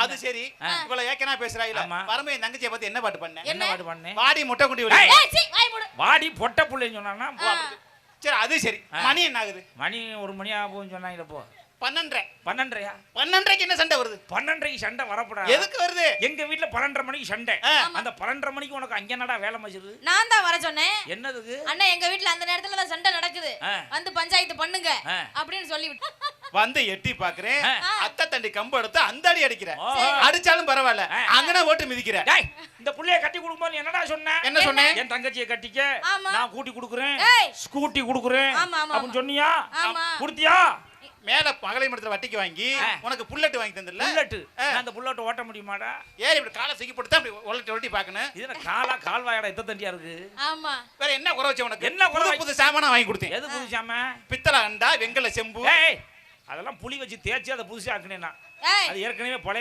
அது சரி இவ்வளவு ஏக்கனா பேசுறாயில பரமே என் தங்கச்சியை பத்தி என்ன பாட்டு பண்ண என்ன பாட்டு பண்ணேன் வாடி முட்டை குண்டி விடு வாடி பொட்டை புள்ளைன்னு சொன்னானா சரி அது சரி மணி என்ன ஆகுது மணி 1 மணி ஆகும்னு சொன்னாங்க போ 12:30 என்ன சண்டை வருது 12:30 சண்டை வரப்படாது எதுக்கு வருது எங்க வீட்ல 12:30 மணிக்கு சண்டை அந்த 12:30 மணிக்கு உனக்கு அங்க என்னடா வேலை மச்சிருது நான் தான் வர சொன்னேன் என்னதுக்கு அண்ணா எங்க வீட்ல அந்த நேரத்துல தான் சண்டை நடக்குது வந்து பஞ்சாயத்து பண்ணுங்க அப்படின்னு சொல்லி வந்து எட்டி பாக்குறேன் அத்தை தண்டி கம்பு எடுத்து அந்த அடி அடிக்கிற அடிச்சாலும் பரவாயில்ல அங்கன ஓட்டு மிதிக்கிற இந்த புள்ளைய கட்டி கொடுக்கும்போது என்னடா சொன்னேன் என்ன சொன்னேன் என் தங்கச்சியை கட்டிக்க நான் கூட்டி கொடுக்குறேன் ஸ்கூட்டி கொடுக்குறேன் அப்படின்னு சொன்னியா குடுத்தியா மேல மகளை மடத்துல வட்டிக்கு வாங்கி உனக்கு புல்லட் வாங்கி தந்தல்ல புல்லட் அந்த புல்லட் ஓட்ட முடியுமாடா ஏறி இப்படி காலை சிக்கி போட்டு அப்படி ஒலட்டி பார்க்கணும் இது கால்வாயடா எத்த தண்டியா இருக்கு ஆமா வேற என்ன குறை வச்ச உனக்கு என்ன குறை புது சாமானா வாங்கி கொடுத்தேன் எது புது சாமான் பித்தளை அண்டா வெங்கல செம்பு அதெல்லாம் புளி வச்சு தேய்ச்சி அதை புதுசா ஆக்குனேனா அது ஏற்கனவே பழைய